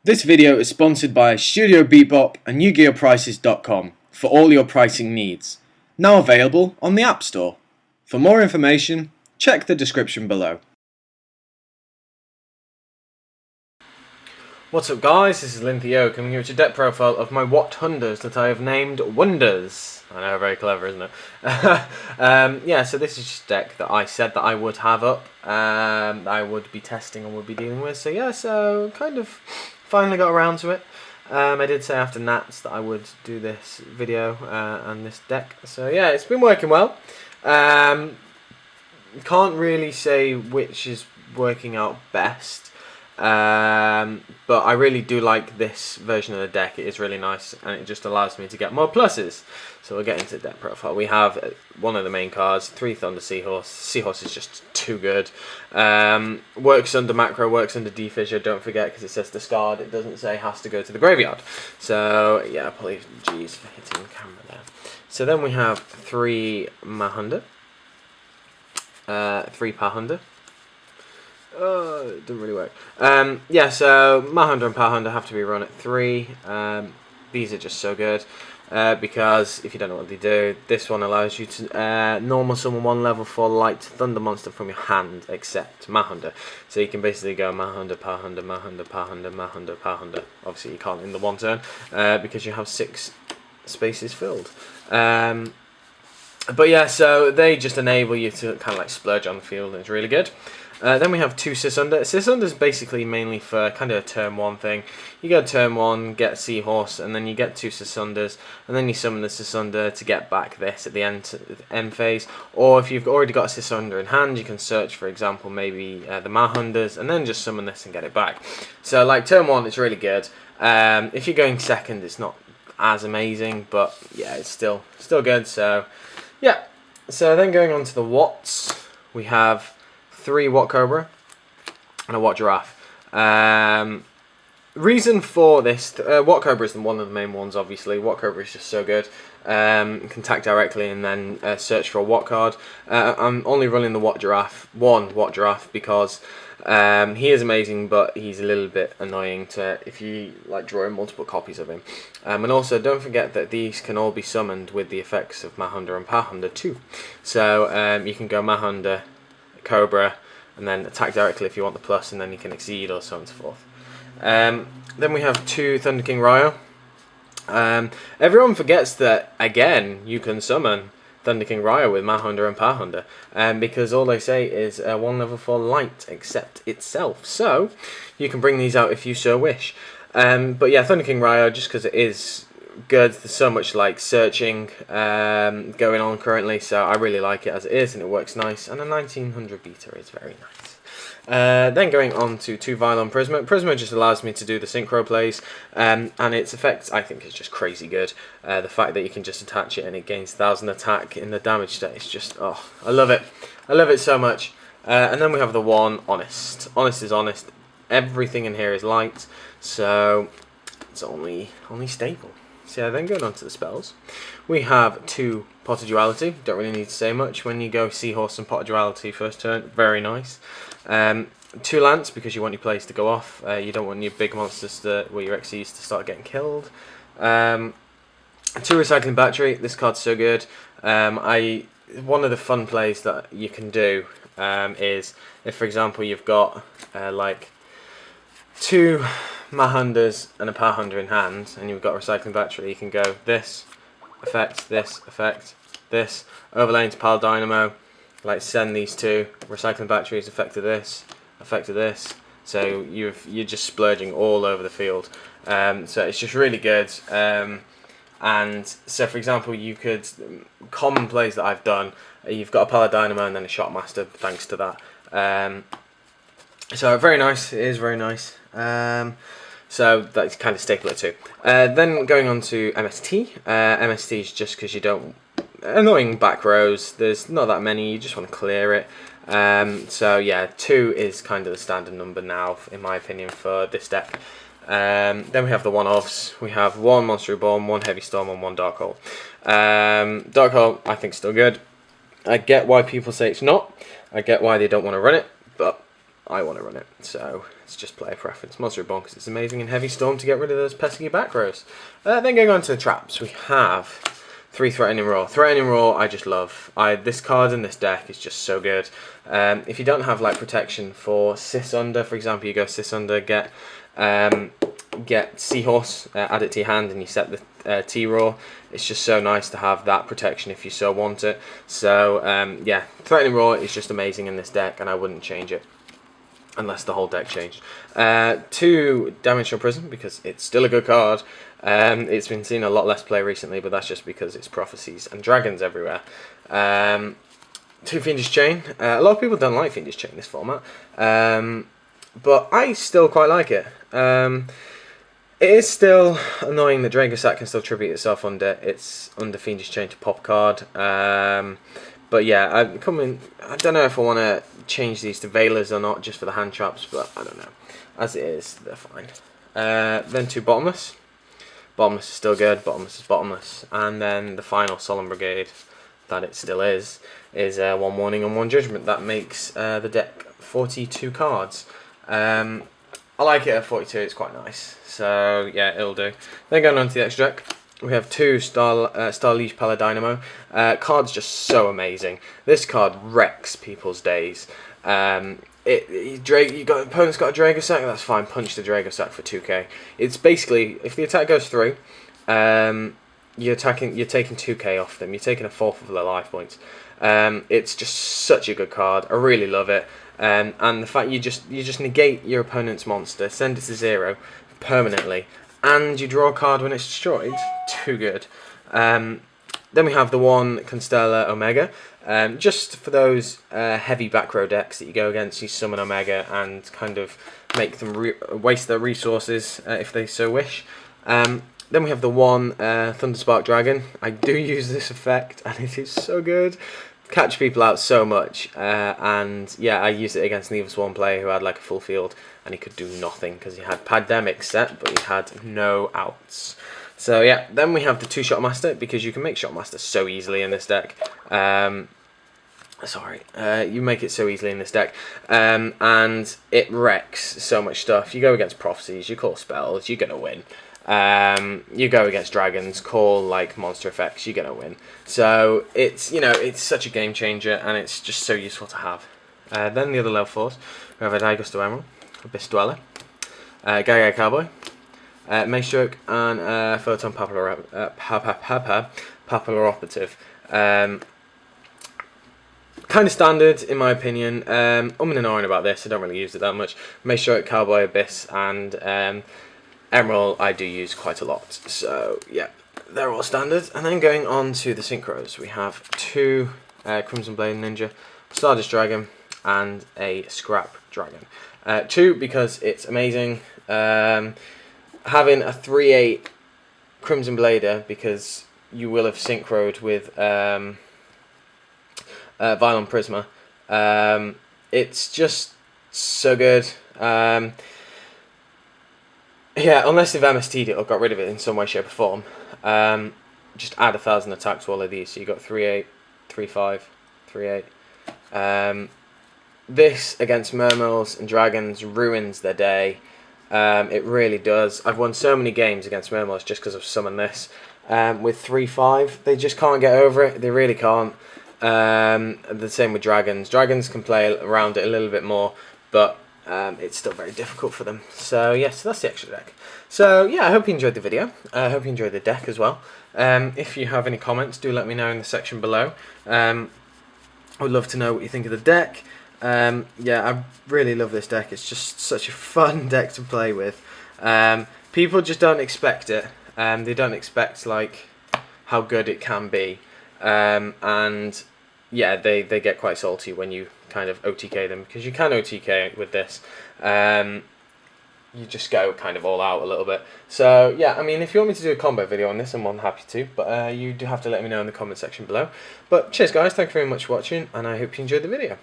This video is sponsored by Studio Bebop and YugiOhPrices.com for all your pricing needs. Now available on the App Store. For more information, check the description below. What's up guys, this is Linthio coming here with a deck profile of my Hunders that I have named Wonders. I know, very clever, isn't it? Yeah, so this is just a deck that I said that I would have up, I would be testing and would be dealing with. So yeah, so kind of finally got around to it. I did say after Nats that I would do this video and this deck. So yeah, it's been working well. Can't really say which is working out best. But I really do like this version of the deck. It is really nice and it just allows me to get more pluses. So we'll get into the deck profile. We have one of the main cards, 3 Thunder Seahorse. Seahorse is just too good. Works under macro, works under defissure, don't forget, because it says discard. It doesn't say has to go to the graveyard. So yeah, apologies for hitting the camera there. So then we have 3 Hunder, 3 Hunder. Oh, it didn't really work. Yeah, so Hunder and Hunder have to be run at 3. These are just so good because if you don't know what they do, this one allows you to normal summon 1 level 4 light thunder monster from your hand, except Hunder. So you can basically go Hunder, Hunder, Hunder, Hunder, Hunder, Hunder. Obviously, you can't in the one turn because you have 6 spaces filled. But yeah, so they just enable you to kind of like splurge on the field, and it's really good. Then we have 2 Sisunder. Sisunder is basically mainly for kind of a turn 1 thing. You go turn 1, get Seahorse, and then you get 2 Sisunders, and then you summon the Sisunder to get back this at the end phase. Or if you've already got a Sisunder in hand, you can search, for example, maybe the Hunders, and then just summon this and get it back. So like turn 1, it's really good. If you're going second, it's not as amazing, but yeah, it's still good. So yeah. So then going on to the Watts, we have 3 Wat Cobra and a Wat Giraffe. Reason for this, Wat Cobra is one of the main ones, obviously. Wat Cobra is just so good. You can attack directly and then search for a Wat card. I'm only running the Wat Giraffe, one Wat Giraffe, because he is amazing, but he's a little bit annoying to if you like drawing multiple copies of him. And also, don't forget that these can all be summoned with the effects of Hunder and Hunder too. So you can go Hunder, Cobra, and then attack directly if you want the plus, and then you can exceed or so on and so forth. Then we have 2 Thunder King Ryo. Everyone forgets that, again, you can summon Thunder King Ryo with Hunder and Hunder, because all they say is 1 level 4 light, except itself. So, you can bring these out if you so wish. But yeah, Thunder King Ryo, just because it is good, there's so much like searching going on currently, so I really like it as it is, and it works nice, and a 1900 beta is very nice. Then going on to 2 Vylon Prisma. Prisma just allows me to do the synchro plays, and its effects I think is just crazy good. The fact that you can just attach it and it gains 1000 attack in the damage stat is just, oh, I love it. I love it so much. And then we have the 1 Honest. Honest is honest. Everything in here is light, so it's only stable. So yeah, then going on to the spells, we have 2 Pot of Duality. Don't really need to say much. When you go Seahorse and Pot of Duality first turn, very nice. 2 Lance, because you want your plays to go off. You don't want your big monsters where your XCs to start getting killed. 2 Recycling Battery. This card's so good. One of the fun plays that you can do is if, for example, you've got like 2 Hunders and a Hunder in hand, and you've got a Recycling Battery, you can go this, effect, this, overlay into Pile Dynamo, like send these 2, Recycling Batteries, effect of this, so you're just splurging all over the field. So it's just really good. And so, for example, you could, common plays that I've done, you've got a Pile Dynamo and then a Shotmaster, thanks to that. So very nice, it is very nice. So that's kind of staple it too. Then going on to MST. MST is just because you don't, annoying back rows, there's not that many, you just want to clear it. So yeah, 2 is kind of the standard number now, in my opinion, for this deck. Then we have the one-offs. We have 1 Monster Reborn, 1 Heavy Storm, and 1 Dark Hole. Dark Hole, I think, still good. I get why people say it's not. I get why they don't want to run it, but I want to run it. So it's just player preference. Monster Reborn because it's amazing, and Heavy Storm to get rid of those pesky back rows. Then going on to the traps, we have 3 Threatening Roar. Threatening Roar I just love. This card in this deck is just so good. If you don't have like protection for Hunder, for example, you go Hunder, get Seahorse, add it to your hand, and you set the T-Roar. It's just so nice to have that protection if you so want it. So yeah, Threatening Roar is just amazing in this deck, and I wouldn't change it unless the whole deck changed. 2 Dimensional Prism, because it's still a good card. It's been seen a lot less play recently, but that's just because it's Prophecies and Dragons everywhere. 2 Fiendish Chain. A lot of people don't like Fiendish Chain this format, but I still quite like it. It is still annoying that Dragosack can still tribute itself under Fiendish Chain to pop a card. But yeah, I don't know if I want to change these to Veilers or not, just for the hand traps, but I don't know. As it is, they're fine. Then 2 Bottomless. Bottomless is still good. Bottomless is Bottomless. And then the final Solemn Brigade, that it still is 1 Warning and 1 Judgment. That makes the deck 42 cards. I like it at 42, it's quite nice. So yeah, it'll do. Then going on to the extra deck, we have 2 Star Liege Paladynamo. Card's just so amazing. This card wrecks people's days. Opponent's got a Dragosack, that's fine. Punch the Dragosack for 2k. It's basically, if the attack goes through, you're taking 2k off them. You're taking a fourth of their life points. It's just such a good card. I really love it. And the fact you just negate your opponent's monster, send it to 0 permanently, and you draw a card when it's destroyed. Too good. Then we have the 1 Constella Omega. Just for those heavy back row decks that you go against, you summon Omega and kind of make them waste their resources if they so wish. Then we have the 1 Thunderspark Dragon. I do use this effect, and it is so good. Catch people out so much, and yeah, I used it against an Evil Swarm player who had like a full field, and he could do nothing because he had Pandemic set, but he had no outs. So yeah, then we have the 2 Shotmaster, because you can make Shotmaster so easily in this deck. You make it so easily in this deck, and it wrecks so much stuff. You go against Prophecies, you call spells, you're gonna win. You go against dragons, call like monster effects, you're gonna win. So it's such a game changer, and it's just so useful to have. Then the other level 4s, we have a Daigusto Emerald, Abyss Dweller, Gaga Cowboy, Maestroke, and Photon Papilloroperative. Kind of standard in my opinion. And ahhing about this, I don't really use it that much. Maestroke, Cowboy, Abyss, and Emerald I do use quite a lot. So yeah, they're all standard. And then going on to the synchros, we have 2 Crimson Blade Ninja, Stardust Dragon, and a Scrap Dragon. 2 because it's amazing. Having a 3/8 Crimson Blader, because you will have synchroed with Violon Prisma. It's just so good. Yeah, unless they've MST'd it or got rid of it in some way, shape or form. Just add 1,000 attack to all of these, so you got 3/8, 3/5, 3/8. This against Mermals and Dragons ruins their day. It really does. I've won so many games against Mermals just because I've summoned this. With 3/5, they just can't get over it. They really can't. The same with Dragons. Dragons can play around it a little bit more, but it's still very difficult for them. So yes, so that's the extra deck. So yeah, I hope you enjoyed the video. I hope you enjoyed the deck as well. If you have any comments, do let me know in the section below. I would love to know what you think of the deck. Yeah, I really love this deck. It's just such a fun deck to play with. People just don't expect it. They don't expect like how good it can be. And yeah, they get quite salty when you kind of OTK them, because you can OTK with this. You just go kind of all out a little bit. So yeah, I mean, if you want me to do a combo video on this, I'm more than happy to, but you do have to let me know in the comment section below. But cheers guys, thank you very much for watching, and I hope you enjoyed the video.